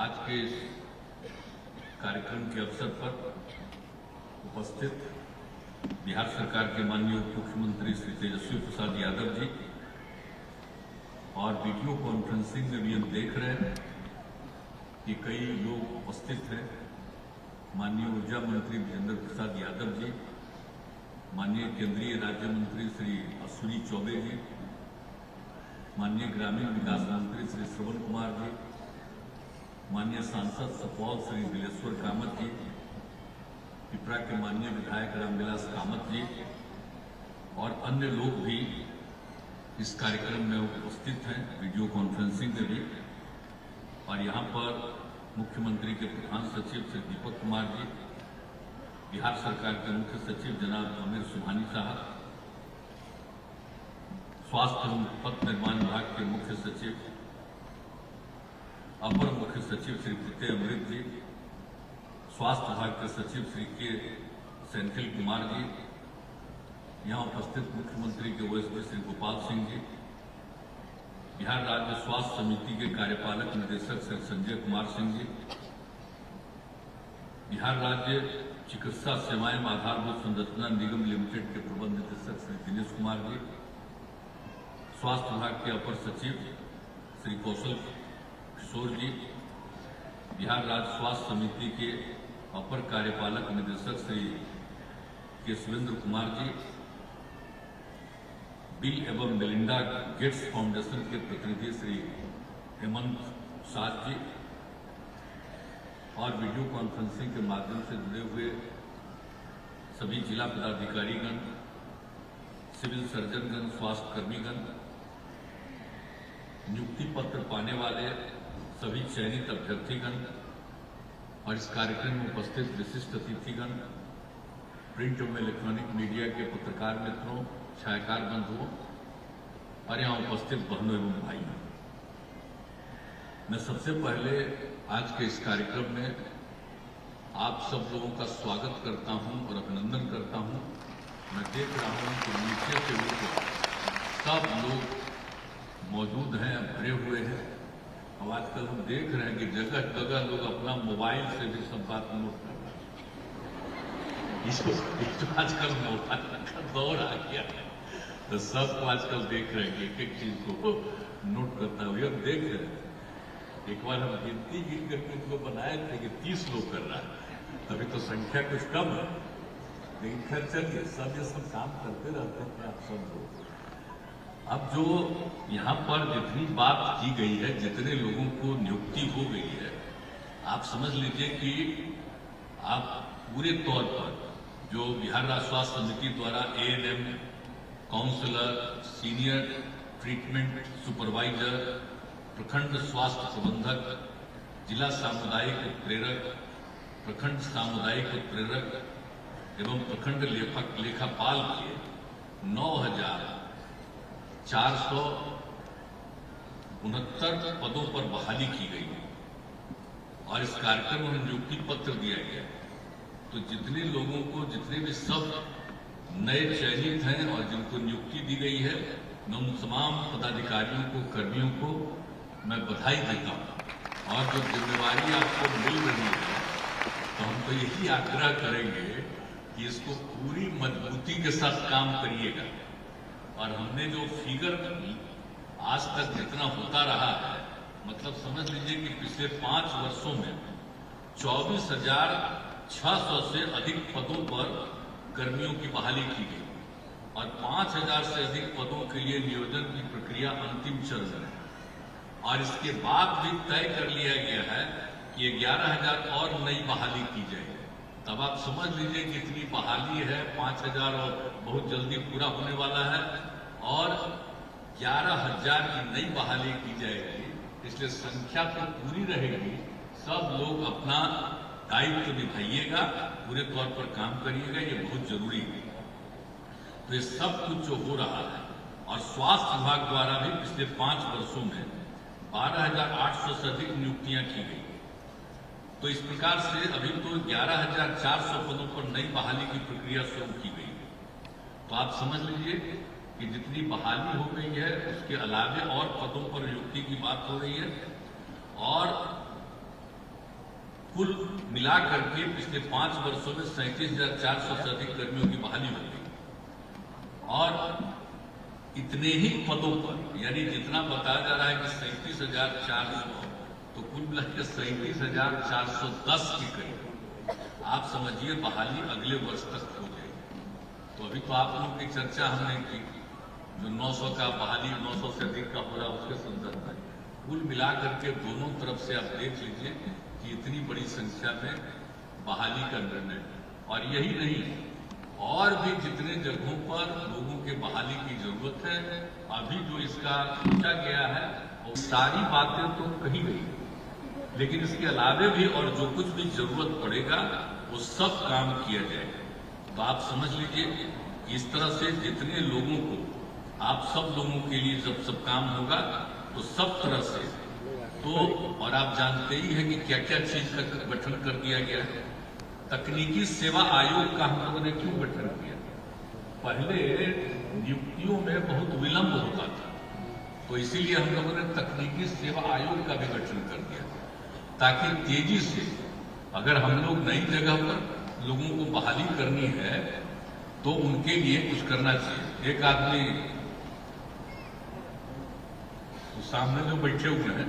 आज के इस कार्यक्रम के अवसर पर उपस्थित बिहार सरकार के माननीय उप मुख्यमंत्री श्री तेजस्वी प्रसाद यादव जी और वीडियो कॉन्फ्रेंसिंग में भी हम देख रहे हैं कि कई लोग उपस्थित हैं। माननीय ऊर्जा मंत्री विजेंद्र प्रसाद यादव जी, माननीय केंद्रीय राज्य मंत्री श्री अश्विनी चौबे जी, माननीय ग्रामीण विकास मंत्री श्री श्रवण कुमार जी, माननीय सांसद सुपौल श्री बिलेश्वर कामत जी, पिपरा के माननीय विधायक रामविलास कामत जी और अन्य लोग भी इस कार्यक्रम में उपस्थित हैं, वीडियो कॉन्फ्रेंसिंग में भी। और यहाँ पर मुख्यमंत्री के प्रधान सचिव श्री दीपक कुमार जी, बिहार सरकार के मुख्य सचिव जनाब आमिर सुबहानी साहब, स्वास्थ्य एवं पथ निर्माण विभाग के मुख्य सचिव अपर मुख्य सचिव श्री प्रत्यय अमृत जी, स्वास्थ्य विभाग के सचिव श्री के सेंथिल कुमार जी, यहाँ उपस्थित मुख्यमंत्री के ओएसडी श्री गोपाल सिंह जी, बिहार राज्य स्वास्थ्य समिति के कार्यपालक निदेशक श्री संजय कुमार सिंह जी, बिहार राज्य चिकित्सा सेवाएं आधारभूत संरचना निगम लिमिटेड के प्रबंध निदेशक श्री दिनेश कुमार जी, स्वास्थ्य विभाग के अपर सचिव श्री कौशल किशोर जी, बिहार राज्य स्वास्थ्य समिति के अपर कार्यपालक निदेशक श्री के सुरेंद्र कुमार जी, बिल एवं मेलिंडा गेट्स फाउंडेशन के प्रतिनिधि श्री हेमंत साध जी और वीडियो कॉन्फ्रेंसिंग के माध्यम से जुड़े हुए सभी जिला पदाधिकारीगण, सिविल सर्जनगण, स्वास्थ्य कर्मीगण, नियुक्ति पत्र पाने वाले सभी चयनित अभ्यर्थीगण और इस कार्यक्रम में उपस्थित विशिष्ट अतिथिगण, प्रिंट एवं इलेक्ट्रॉनिक मीडिया के पत्रकार मित्रों, छायाकार बंधुओं और यहाँ उपस्थित बहनों एवं भाइयों, मैं सबसे पहले आज के इस कार्यक्रम में आप सब लोगों का स्वागत करता हूं और अभिनंदन करता हूं। मैं देख रहा हूं कि नीचे से ऊपर सब लोग मौजूद हैं, भरे हुए हैं। अब आजकल हम देख रहे हैं कि जगह जगह लोग अपना मोबाइल से भी सब बात नोट कर रहे हैं। इसको आजकल मोबाइल का दौर आ गया है, तो सबको आजकल देख रहे हैं कि एक एक चीज को नोट करता हुआ हम देख रहे हैं। एक बार हम गिनती गिन करके उसको बनाए थे कि 30 लोग कर रहा है, तभी तो संख्या कुछ कम है, लेकिन खैर चलिए, सब ये सब काम करते रहते हैं आप सब लोग। अब जो यहाँ पर जितनी बात की गई है, जितने लोगों को नियुक्ति हो गई है, आप समझ लीजिए कि आप पूरे तौर पर जो बिहार राज्य स्वास्थ्य समिति द्वारा ANM, counsellor, senior treatment supervisor, प्रखंड स्वास्थ्य प्रबंधक, जिला सामुदायिक उत्प्रेरक, प्रखंड सामुदायिक उत्प्रेरक एवं प्रखंड लेखापाल के 9,469 पदों पर बहाली की गई और इस कार्यक्रम में नियुक्ति पत्र दिया गया। तो जितने लोगों को, जितने भी सब नए चयनित हैं और जिनको नियुक्ति दी गई है, मैं उन तमाम पदाधिकारियों को, कर्मियों को मैं बधाई देता हूँ। और जो जिम्मेवारी आपको मिल रही है, तो हम तो यही आग्रह करेंगे कि इसको पूरी मजबूती के साथ काम करिएगा। और हमने जो फिगर आज तक जितना होता रहा है, मतलब समझ लीजिए कि पिछले 5 वर्षों में 24,600 से अधिक पदों पर कर्मियों की बहाली की गई और 5,000 से अधिक पदों के लिए नियोजन की प्रक्रिया अंतिम चरण में है। और इसके बाद भी तय कर लिया गया है कि 11,000 और नई बहाली की जाएगी। तब आप समझ लीजिए कि इतनी बहाली है, 5,000 और बहुत जल्दी पूरा होने वाला है और 11,000 की नई बहाली की जाएगी। इसलिए संख्या तो पूरी रहेगी, सब लोग अपना दायित्व निभाइएगा, पूरे तौर पर काम करिएगा, ये बहुत जरूरी है। तो ये सब कुछ जो हो रहा है और स्वास्थ्य विभाग द्वारा भी पिछले 5 वर्षों में 12,800 से अधिक नियुक्तियां की गई। तो इस प्रकार से अभी तो 11,400 पदों पर नई बहाली की प्रक्रिया शुरू की गई है। तो आप समझ लीजिए कि जितनी बहाली हो गई है, उसके अलावे और पदों पर नियुक्ति की बात हो रही है और कुल मिलाकर के पिछले 5 वर्षों में 37,400 से अधिक कर्मियों की बहाली हो गई और इतने ही पदों पर, यानी जितना बताया जा रहा है कि 37,400, तो कुल मिलाकर 37,410 के करीब आप समझिए बहाली अगले वर्ष तक हो जाएगी। तो अभी तो आप लोगों की चर्चा हमने की, जो 900 का बहाली 900 से अधिक का हो रहा है उसके संदर्भ में कुल मिलाकर के दोनों तरफ से आप देख लीजिए कि इतनी बड़ी संख्या में बहाली का निर्णय। और यही नहीं, और भी जितने जगहों पर लोगों के बहाली की जरूरत है, अभी जो इसका सोचा गया है वो सारी बातें तो कही गई, लेकिन इसके अलावे भी और जो कुछ भी जरूरत पड़ेगा वो सब काम किया जाएगा। तो आप समझ लीजिए इस तरह से जितने लोगों को, आप सब लोगों के लिए जब सब काम होगा तो सब तरह से तो, और आप जानते ही हैं कि क्या क्या चीज का गठन कर दिया गया है। तकनीकी सेवा आयोग का हम लोगों ने क्यों गठन किया? पहले नियुक्तियों में बहुत विलंब होता था, तो इसीलिए हम लोगों ने तकनीकी सेवा आयोग का भी गठन कर दिया, ताकि तेजी से अगर हम लोग नई जगह पर लोगों को बहाली करनी है तो उनके लिए कुछ करना चाहिए। एक आदमी तो सामने जो बैठे हुए हैं,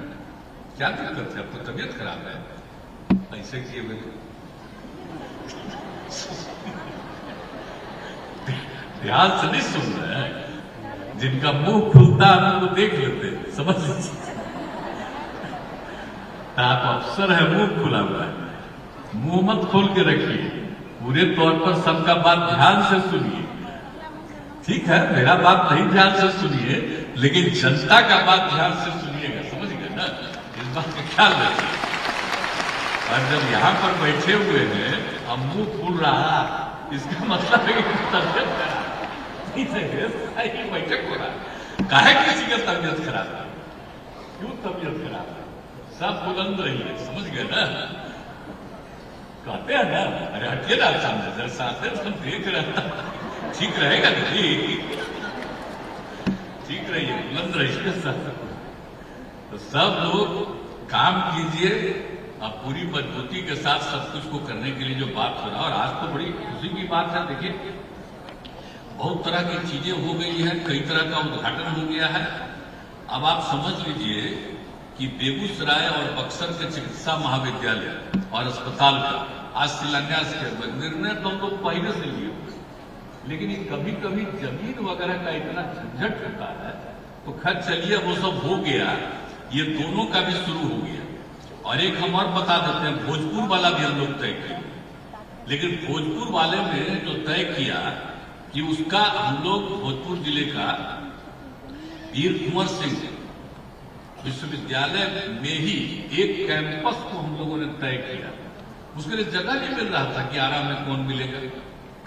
क्या दिक्कत है? आपको तबीयत खराब है? ऐसे किए हुए ध्यान से नहीं सुन रहे हैं, जिनका मुंह खुलता है वो देख लेते हैं, समझ लीजिए। आप अफसर है, मुंह खुला हुआ है, मुंह मत खोल के रखिए, पूरे तौर पर सबका बात ध्यान से सुनिए। ठीक है, मेरा बात नहीं ध्यान से सुनिए, लेकिन जनता का बात ध्यान से सुनिएगा, समझ गए ना? इस बात का ख्याल रखिए। और जब यहां पर बैठे हुए हैं अब मुंह खुल रहा, इसका मतलब है कि तबियत खराब बैठक हो रहा। काहे किसी का तबियत खराब है? क्यों तबियत खराब है? सब बुलंद रहिए, समझ गए ना? कहते हैं ना, अरे हटिए ना सामने, जरा साथ है, हम देख रहे हैं, ठीक रहेगा दीदी, ठीक रहिए, बुलंद रहिए सब। तो सब लोग काम कीजिए, अब पूरी मजबूती के साथ सब कुछ को करने के लिए जो बात हो रहा है। और आज तो बड़ी खुशी की बात है, देखिए बहुत तरह की चीजें हो गई हैं, कई तरह का उद्घाटन हो गया है। अब आप समझ लीजिए कि बेगूसराय और बक्सर के चिकित्सा महाविद्यालय और अस्पताल का आज शिलान्यास किया। निर्णय तो हम लोग पहले से लिए, लेकिन कभी कभी जमीन वगैरह का इतना झंझट होता है, तो खैर चलिए वो सब हो गया, ये दोनों का भी शुरू हो गया। और एक हम और बता देते हैं, भोजपुर वाला भी हम लोग तय किए, लेकिन भोजपुर वाले में जो तय किया कि उसका हम लोग भोजपुर जिले का वीर कुंवर सिंह विश्वविद्यालय में ही एक कैंपस को हम लोगों ने तय किया। उसके लिए जगह नहीं मिल रहा था कि आरा में कौन मिलेगा।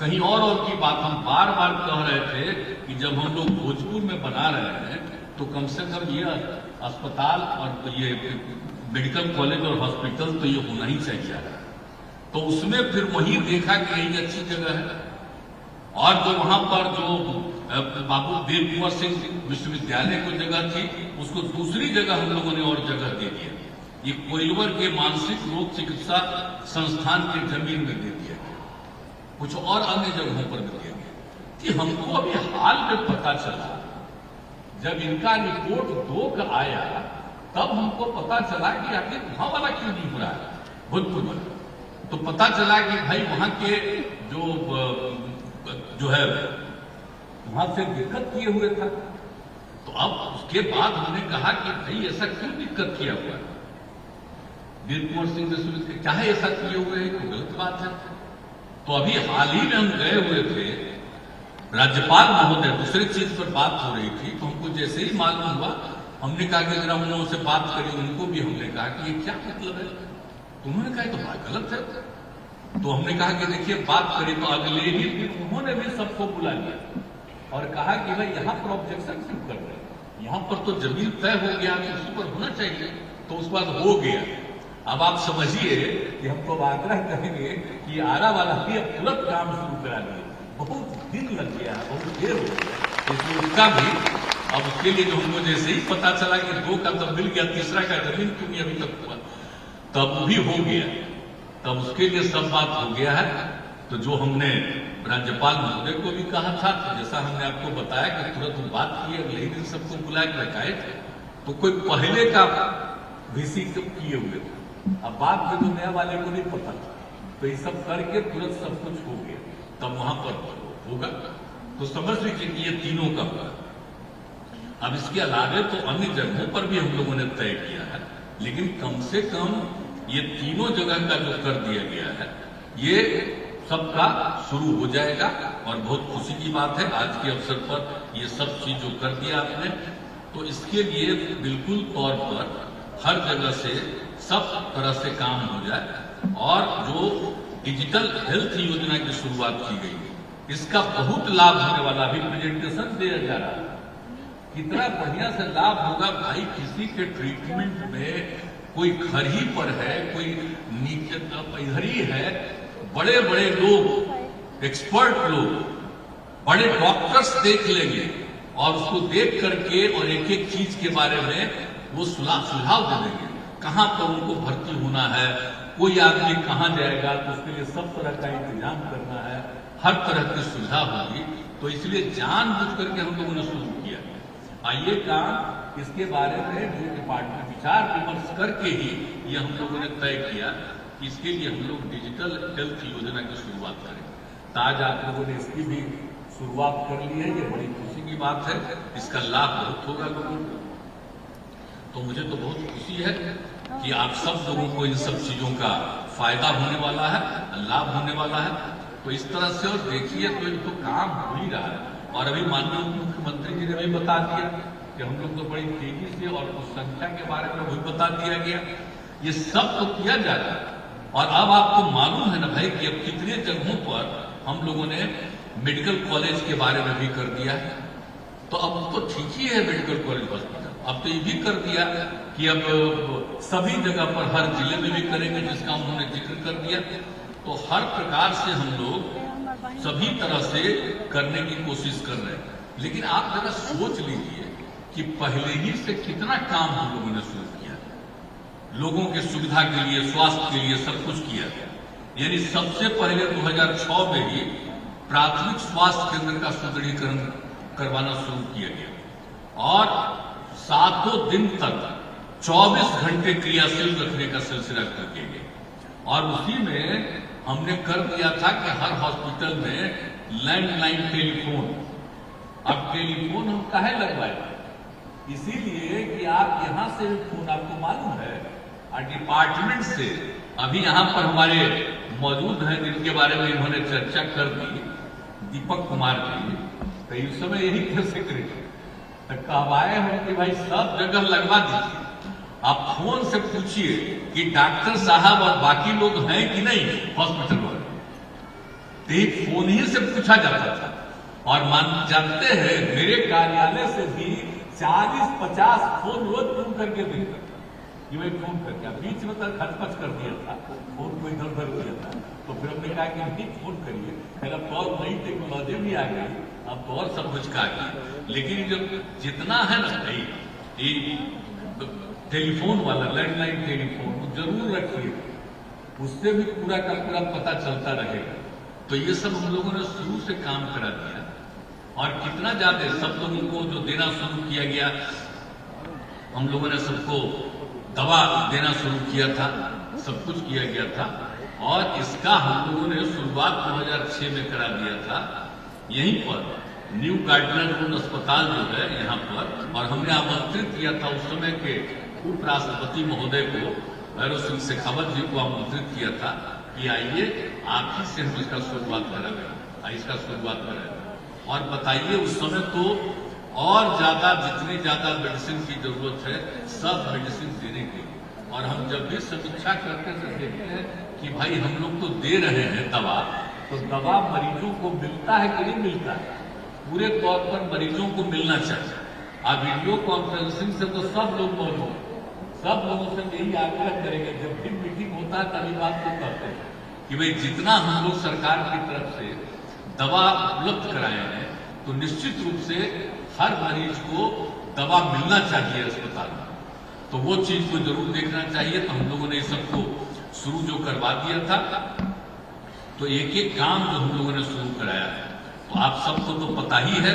कहीं और की बात हम बार बार कह रहे थे कि जब हम लोग भोजपुर में बना रहे हैं तो कम से कम ये अस्पताल और ये मेडिकल कॉलेज और हॉस्पिटल तो ये होना ही चाहिए। तो उसमें फिर वही देखा कि यही अच्छी जगह है। और जो वहां पर जो बाबू वीर कुंवर सिंह विश्वविद्यालय को जगह थी, उसको दूसरी जगह हम लोगों ने और जगह दे दिया। ये कोइलवर के मानसिक रोग चिकित्सा संस्थान की जमीन में दे दिया गया, कुछ और अन्य जगहों पर भी दिया गया। कि हमको अभी हाल में पता चला, जब इनका रिपोर्ट 2 का आया, तब हमको पता चला कि आखिर वहां वाला क्यों नहीं हो रहा है, भोजपुर वाला। तो पता चला कि भाई वहां के जो है वहां से दिक्कत किए हुए था। तो अब उसके बाद हमने कहा कि भाई ऐसा क्यों दिक्कत किया हुआ है, वीर कुंवर सिंह विश्वविद्यालय चाहे ऐसा किए हुए हैं, तो गलत बात है। तो अभी हाल ही में हम गए हुए थे, राज्यपाल महोदय दूसरी चीज पर बात हो रही थी, तो हमको जैसे ही मालूम हुआ हमने कहा कि जरा उन लोगों से बात करी। उनको भी हमने कहा कि ये क्या मतलब है, तो उन्होंने कहा तो बात गलत है। तो हमने कहा कि देखिए बात करी, तो अगले ही दिन उन्होंने भी सबको बुला लिया और कहा कि भाई यहाँ पर ऑब्जेक्शन क्यों कर रहे हैं, यहाँ पर तो जमीन तय हो गया, तो उसी पर होना चाहिए। तो उस बाद हो गया। अब आप समझिए कि हम तो आग्रह करेंगे कि आरा वाला भी अब तुरंत काम शुरू करा दिए, बहुत दिन लग गया, बहुत देर हो गया, इसलिए उसका भी अब उसके लिए जो हमको जैसे ही पता चला कि 2 का तब मिल गया, तीसरा का जमीन क्यों नहीं अभी तक हुआ, तब भी हो गया। तब उसके लिए सब बात हो गया है। तो जो हमने राज्यपाल महोदय को भी कहा था, जैसा हमने आपको बताया कि तुरंत बात की, अगले ही दिन सबको बुला के रखाए थे, तो कोई पहले का वीसी किए हुए थे। अब बात में तो नया वाले को नहीं पता था, तो ये सब करके तुरंत सब कुछ हो गया, तब वहां पर होगा। तो समझ लीजिए कि ये तीनों का होगा। अब इसके अलावे तो अन्य जगहों पर भी हम लोगों ने तय किया है, लेकिन कम से कम ये तीनों जगह का जो कर दिया गया है, ये सबका शुरू हो जाएगा। और बहुत खुशी की बात है आज के अवसर पर ये सब चीज जो कर दिया आपने, तो इसके लिए बिल्कुल तौर पर हर जगह से सब तरह से काम हो जाए। और जो डिजिटल हेल्थ योजना की शुरुआत की गई, इसका बहुत लाभ होने वाला, अभी प्रेजेंटेशन दिया जा रहा है, कितना बढ़िया से लाभ होगा भाई। किसी के ट्रीटमेंट में कोई घर ही पर है, कोई नीचे इधर ही है, बड़े बड़े लोग, एक्सपर्ट लोग, बड़े डॉक्टर्स देख लेंगे और उसको देख करके और एक एक चीज के बारे में वो सुझाव दे देंगे, कहां पर उनको भर्ती होना है, कोई आदमी कहां जाएगा, तो उसके लिए सब तरह का इंतजाम करना है, हर तरह की सुविधा होगी। तो इसलिए जानबूझ करके हम लोगों ने शुरू किया। आइए काम इसके बारे में जो डिपार्टमेंट विचार विमर्श करके ही ये हम लोगों ने तय किया कि इसके लिए हम लोग डिजिटल हेल्थ योजना की शुरुआत करें। तो आज आप लोगों ने इसकी भी शुरुआत कर ली है, ये बड़ी खुशी की बात है, इसका लाभ बहुत होगा लोगों को। तो मुझे तो बहुत खुशी है कि आप सब लोगों को इन सब चीजों का फायदा होने वाला है, लाभ होने वाला है। तो इस तरह से और देखिए तो इनको काम हो ही रहा है। और अभी माननीय मुख्यमंत्री जी ने भी बता दिया कि हम लोग तो बड़ी तेजी से, और उस संख्या के बारे में भी बता दिया गया, ये सब तो किया जा रहा है। और अब आपको मालूम है ना भाई कि अब कितने जगहों पर हम लोगों ने मेडिकल कॉलेज के बारे में भी कर दिया है। तो अब तो ठीक ही है मेडिकल कॉलेज हॉस्पिटल, अब तो ये भी कर दिया कि अब सभी जगह पर हर जिले में भी करेंगे, जिसका उन्होंने जिक्र कर दिया। तो हर प्रकार से हम लोग सभी तरह से करने की कोशिश कर रहे हैं। लेकिन आप जरा सोच लीजिए कि पहले ही से कितना काम हम लोगों ने शुरू किया, लोगों के सुविधा के लिए, स्वास्थ्य के लिए सब कुछ किया। यानी सबसे पहले 2006 में ही प्राथमिक स्वास्थ्य केंद्र का सुदृढ़ीकरण करवाना शुरू किया गया और 7 दिन तक 24 घंटे क्रियाशील रखने का सिलसिला कर दिया गया। और उसी में हमने कर दिया था कि हर हॉस्पिटल में लैंडलाइन टेलीफोन, अब टेलीफोन हम काहे लगवाए, इसीलिए कि आप यहां से भी फोन, आपको मालूम है डिपार्टमेंट से अभी यहां पर हमारे मौजूद हैं, जिनके बारे में इन्होंने चर्चा कर दी, दीपक कुमार जी, तो इस समय यही कह सकते कब आए हो कि भाई सब जगह लगवा दीजिए। आप फोन से पूछिए कि डॉक्टर साहब और बाकी लोग हैं कि नहीं हॉस्पिटल वाले, तो फोन ही से पूछा जाता था। और जानते हैं मेरे कार्यालय से भी 40-50 फोन रोज फोन करके देता कि भाई फोन करके, बीच में तक खचपच कर दिया था, फोन को इधर उधर किया था। तो फिर हमने कहा कि नहीं फोन करिए, फिर अब तो और नई टेक्नोलॉजी भी आ गई, अब तो और सब कुछ का गया। लेकिन जब जितना है ना भाई टेलीफोन वाला लैंडलाइन टेलीफोन जरूर रखिए, उससे भी पूरा का पूरा पता चलता रहेगा। तो ये सब हम लोगों ने शुरू से काम करा दिया और कितना ज्यादा सब लोगों को जो देना शुरू किया गया, हम लोगों ने सबको दवा देना शुरू किया था, सब कुछ किया गया था। और इसका हम लोगों ने शुरुआत 2006 में करा दिया था यहीं पर न्यू गार्डनर रोड अस्पताल जो है यहाँ पर। और हमने आमंत्रित किया था उस समय के उपराष्ट्रपति महोदय को, भैरव सिंह शेखावत जी को आमंत्रित किया था कि आइए आप ही से हम इसका शुरुआत कराएंगे, इसका शुरुआत कराएंगे। और बताइए उस समय तो और ज्यादा, जितनी ज्यादा मेडिसिन की जरूरत है सब मेडिसिन देने के लिए। और हम जब भी समीक्षा करते हैं देखते हैं कि भाई हम लोग तो दे रहे हैं दवा, तो दवा मरीजों को मिलता है कि नहीं मिलता है, पूरे तौर पर मरीजों को मिलना चाहिए। अब वीडियो कॉन्फ्रेंसिंग से तो सब लोग मौजूद, सब लोगों से यही आग्रह करेंगे, जब भी मीटिंग होता है तभी बात तो करते हैं कि भाई जितना हम लोग सरकार की तरफ से दवा उपलब्ध कराए हैं, तो निश्चित रूप से हर मरीज को दवा मिलना चाहिए अस्पताल में। तो वो चीज को जरूर देखना चाहिए। तो हम लोगों ने इस सबको शुरू जो करवा दिया था, तो एक एक काम जो हम लोगों ने शुरू कराया है, तो आप सबको तो पता ही है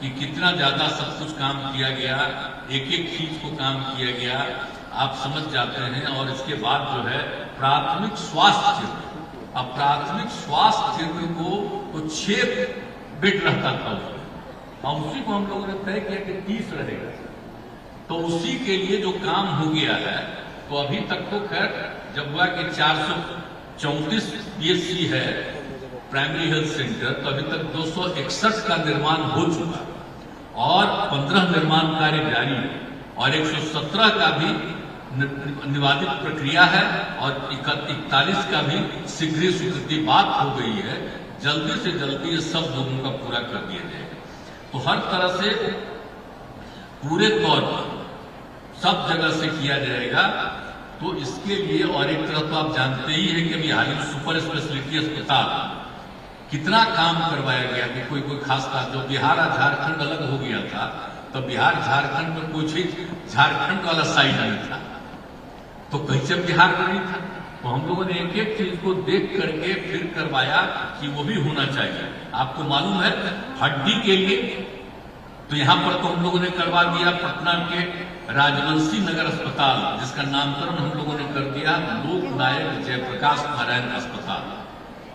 कि कितना ज्यादा सब कुछ काम किया गया, एक एक चीज को काम किया गया, आप समझ जाते हैं। और इसके बाद जो है प्राथमिक स्वास्थ्य केंद्र, अब प्राथमिक स्वास्थ्य केंद्र को तो 6 बेड रहता था उसमें, और उसी को हम लोगों ने तय किया कि 30 रहेगा। तो उसी के लिए जो काम हो गया है, तो अभी तक तो खैर जब हुआ कि 434 PSC है प्राइमरी हेल्थ सेंटर, तो अभी तक 261 का निर्माण हो चुका और 15 निर्माण कार्य जारी है, और 117 का भी निवादित प्रक्रिया है, और 41 का भी शीघ्र स्वीकृति बात हो गई है। जल्दी से जल्दी ये सब लोगों का पूरा कर दिया जाएगा। तो हर तरह से पूरे तौर पर सब जगह से किया जाएगा। तो इसके लिए, और एक तरफ तो आप जानते ही हैं कि अभी हाल ही सुपर स्पेशलिटी अस्पताल कितना काम करवाया गया कि कोई खास बात, जो बिहार और झारखंड अलग हो गया था, तो बिहार झारखंड में कोई चीज झारखंड वाला साइड नहीं था, तो कैसे बिहार में नहीं था। तो हम लोगों ने एक एक चीज को देख करके फिर करवाया कि वो भी होना चाहिए। आपको मालूम है हड्डी के लिए, तो यहां पर तो हम लोगों ने करवा दिया पटना के राजवंशी नगर अस्पताल, जिसका नामकरण हम लोगों ने कर दिया लोक नायक जयप्रकाश नारायण अस्पताल,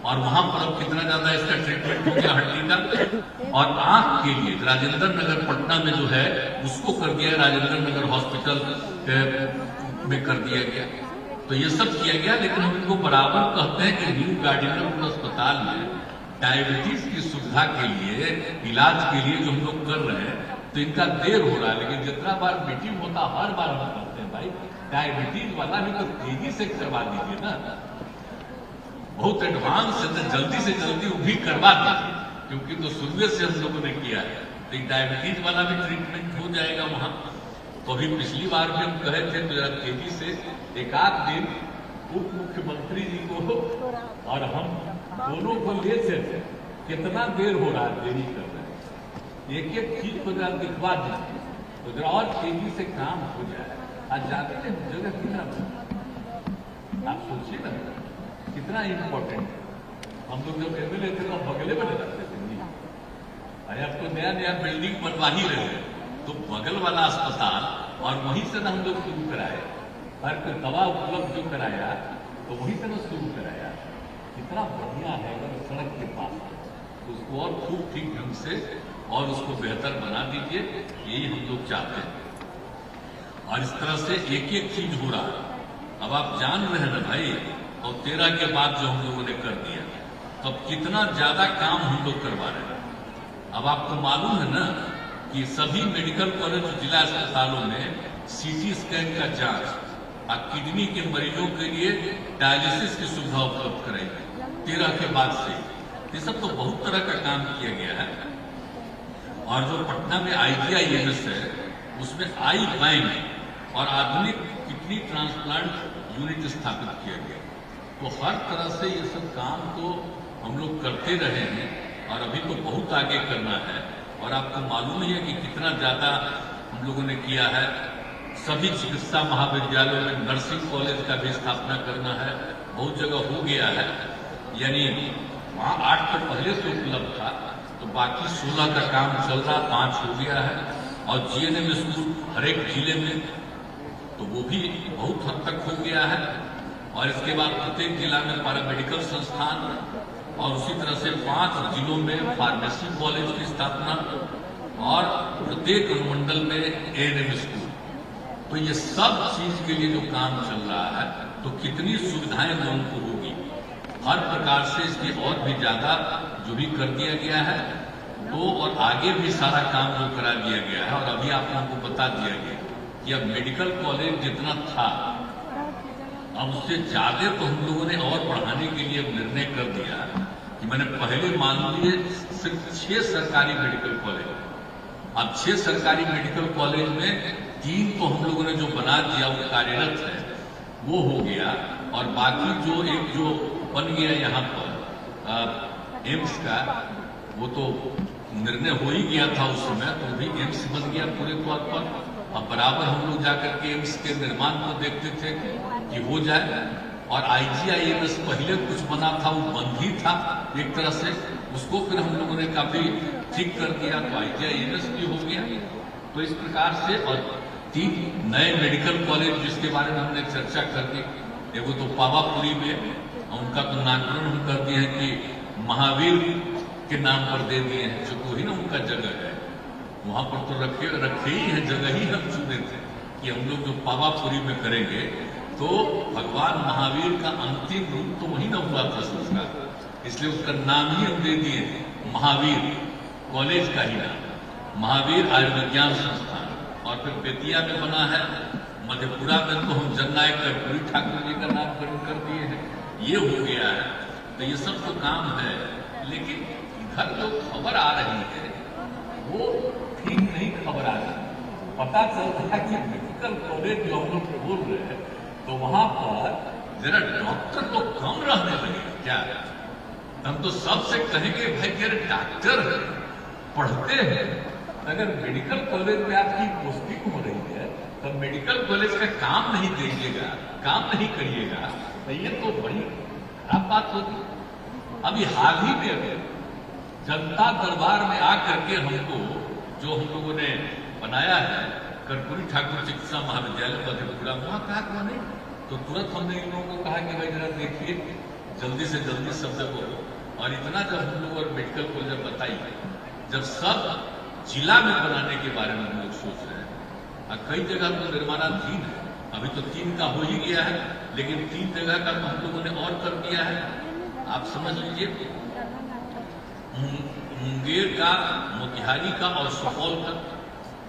और वहां पर अब कितना ज्यादा इसका ट्रीटमेंट हो गया हड्डी का। और आंख के लिए राजेंद्र नगर पटना में जो है उसको कर दिया राजेंद्र नगर हॉस्पिटल में कर दिया गया। तो ये सब किया गया, लेकिन हम इनको बराबर कहते हैं कि न्यू गार्डिनर अस्पताल में डायबिटीज की सुविधा के लिए, इलाज के लिए जो हम लोग कर रहे हैं, तो इनका देर हो रहा है। लेकिन जितना बार मीटिंग होता हर बार हम कहते हैं भाई डायबिटीज वाला भी तो तेजी से करवा दीजिए ना, बहुत एडवांस है, जल्दी से जल्दी वो भी करवा दीजिए, क्योंकि तो शुरू से हम लोगों ने किया है। तो डायबिटीज वाला भी ट्रीटमेंट हो जाएगा वहां। तो अभी पिछली बार भी हम कहे थे तो जरा तेजी से एक आध दिन उप मुख्यमंत्री जी को और हम दोनों को ले थे, कितना देर हो रहा है, देरी कर रहे हैं, एक एक चीज को जरा दिखवा दीजिए तो जरा और तेजी से काम हो जाए। आज जाते हैं जगह कितना, आप सोचिए ना कितना इम्पोर्टेंट है। हम लोग जब एमएलए थे तो बगले में रहते थे, अरे अब तो नया नया बिल्डिंग बनवा ही रहे हैं, तो बगल वाला अस्पताल, और वहीं से ना हम लोग शुरू कराए, हर कोई दवा उपलब्ध जो कराया तो वहीं से ना शुरू कराया। कितना बढ़िया है अगर सड़क के पास, तो उसको और खूब ठीक ढंग से और उसको बेहतर बना दीजिए, यही हम लोग चाहते हैं। और इस तरह से एक एक चीज हो रहा है। अब आप जान रहे हैं ना भाई, और 13 के बाद जो हम लोगों ने कर दिया, तब कितना ज्यादा काम हम लोग करवा रहे हैं। अब आपको मालूम है ना कि सभी मेडिकल कॉलेज जिला अस्पतालों में सीटी स्कैन का जांच और किडनी के मरीजों के लिए डायलिसिस की सुविधा उपलब्ध कराई 13 के बाद से। ये सब तो बहुत तरह का काम किया गया है। और जो पटना में IGIMS है, उसमें आई बैंक और आधुनिक किडनी ट्रांसप्लांट यूनिट स्थापित किया गया। तो हर तरह से ये सब काम तो हम लोग करते रहे हैं, और अभी तो बहुत आगे करना है। और आपको मालूम ही है कि कितना ज्यादा हम लोगों ने किया है। सभी चिकित्सा महाविद्यालयों में नर्सिंग कॉलेज का भी स्थापना करना है, बहुत जगह हो गया है। यानी वहाँ 8 तो पहले से उपलब्ध था, तो बाकी 16 का काम चल रहा, 5 हो गया है। और GNM स्कूल हर एक जिले में, तो वो भी बहुत हद तक हो गया है। और इसके बाद प्रत्येक जिला में पैरामेडिकल संस्थान, और उसी तरह से 5 जिलों में फार्मेसी कॉलेज की स्थापना, और प्रत्येक अनुमंडल में ANM स्कूल। तो ये सब चीज के लिए जो काम चल रहा है, तो कितनी सुविधाएं लोगों को होगी, हर प्रकार से इसके और भी ज्यादा जो भी कर दिया गया है। तो और आगे भी सारा काम जो करा दिया गया है। और अभी आप लोगों को बता दिया गया कि अब मेडिकल कॉलेज जितना था, अब उससे ज्यादा तो हम लोगों ने और बढ़ाने के लिए निर्णय कर दिया कि मैंने पहले मान लिए सिर्फ 6 सरकारी मेडिकल कॉलेज, अब 6 सरकारी मेडिकल कॉलेज में 3 तो हम लोगों ने जो बना दिया वो कार्यरत है, वो हो गया। और बाकी जो एक जो बन गया यहाँ पर एम्स का, वो तो निर्णय हो ही गया था उस समय, तो भी एम्स बन गया पूरे तौर पर। अब बराबर हम लोग जाकर के एम्स के निर्माण को देखते थे कि हो जाए। और IGIMS पहले कुछ बना था, वो बंद ही था एक तरह से, उसको फिर हम लोगों ने काफी ठीक कर दिया, तो IGIMS भी हो गया। तो इस प्रकार से, और 3 नए मेडिकल कॉलेज जिसके बारे में हमने चर्चा कर दी, एगो तो पावापुरी में, उनका तो नामकरण हम कर दिए हैं कि महावीर के नाम पर दे दिए हैं, जो वही ना उनका जगह है, वहां पर तो रखे ही है, जगह ही हम चुने थे कि हम लोग जो पावापुरी में करेंगे तो भगवान महावीर का अंतिम रूप तो वही ना हुआ था उसका, इसलिए उसका नाम ही हम दे दिए महावीर, कॉलेज का ही नाम महावीर आयुर्विज्ञान संस्थान। और फिर बेतिया में बना है, मधेपुरा में तो हम जननायक कर्पूरी ठाकुर जी का नामकरण कर दिए हैं, ये हो गया है। तो ये सब तो काम है, लेकिन इधर जो खबर आ रही है वो ठीक नहीं खबर आ रही। पता चलता है कि मेडिकल कॉलेज जो हम लोग बोल रहे हैं तो वहां पर जरा डॉक्टर तो कम रहने लगे क्या? हम तो सबसे कहेंगे भाई कि अरे डॉक्टर पढ़ते हैं, अगर मेडिकल कॉलेज में आपकी पोस्टिंग हो रही है तो मेडिकल कॉलेज का काम नहीं दीजिएगा, काम नहीं करिएगा, तो ये तो बड़ी खराब बात होगी। अभी हाल ही में जनता दरबार में आकर के हमको जो हम लोगों ने बनाया है कर्पूरी ठाकुर चिकित्सा महाविद्यालय मधेपुरा, वहां कहा कि नहीं, तो तुरंत हमने इन लोगों को कहा कि भाई जरा देखिए जल्दी से जल्दी सब जगह हो। और इतना जब हम लोग और मेडिकल कॉलेज बताई, जब सब जिला में बनाने के बारे में हम लोग सोच रहे हैं, और कई जगह तो निर्माणाधीन है, अभी तो 3 का हो ही गया है, लेकिन 3 जगह का हम लोगों ने और कर दिया है। आप समझ लीजिए, मुंगेर का, मोतिहारी का और सुपौल का,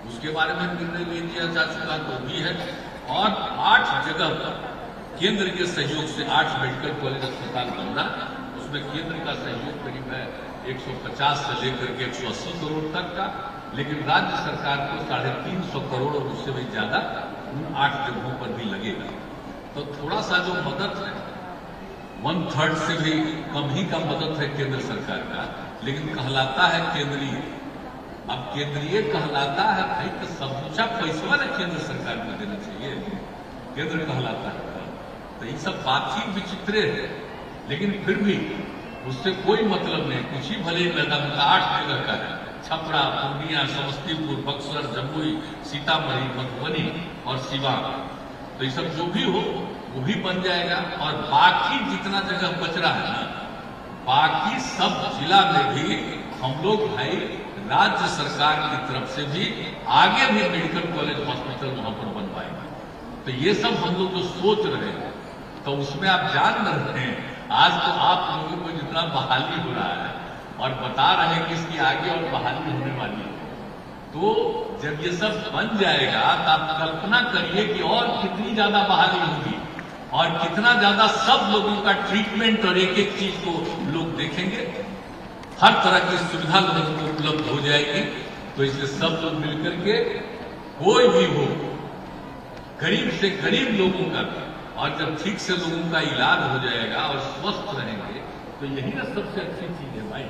उसके बारे में निर्णय ले लिया जा चुका, तो भी है। और 8 जगह पर केंद्र के सहयोग से 8 मेडिकल कॉलेज अस्पताल बन रहा, उसमें केंद्र का सहयोग करीब है 150 से लेकर के 180 करोड़ तक का, लेकिन राज्य सरकार को 350 करोड़ और उससे भी ज्यादा उन 8 जगहों पर भी लगेगा। तो थोड़ा सा जो मदद है 1/3 से भी कम ही का मदद है केंद्र सरकार का, लेकिन कहलाता है केंद्रीय। अब केंद्रीय कहलाता है भाई, तो समूचा पैसा ना केंद्र सरकार को देना चाहिए, केंद्र कहलाता है। तो ये सब बात ही विचित्र है, लेकिन फिर भी उससे कोई मतलब नहीं, कुछ ही भले लगा। 8 जगह का है, छपरा, पूर्णिया, समस्तीपुर, बक्सर, जमुई, सीतामढ़ी, मधुबनी और सिवान। तो ये सब जो भी हो वो भी बन जाएगा। और बाकी जितना जगह बच रहा है ना, बाकी सब जिला में भी हम लोग भाई राज्य सरकार की तरफ से भी आगे भी मेडिकल कॉलेज हॉस्पिटल वहां पर बनवाएगा। तो ये सब हम लोग जो सोच रहे हैं, तो उसमें आप जान रहे हैं, आज तो आप लोगों को जितना बहाली हो रहा है और बता रहे हैं कि इसकी आगे और बहाली होने वाली है, तो जब ये सब बन जाएगा तो आप कल्पना करिए कि और कितनी ज्यादा बहाली होगी और कितना ज्यादा सब लोगों का ट्रीटमेंट और एक एक चीज को लोग देखेंगे, हर तरह की सुविधा लोगों को उपलब्ध हो जाएगी। तो इसलिए सब लोग मिलकर के, कोई भी हो, गरीब से गरीब लोगों का, और जब ठीक से लोगों का इलाज हो जाएगा और स्वस्थ रहेंगे, तो यही ना सबसे अच्छी चीज है भाई।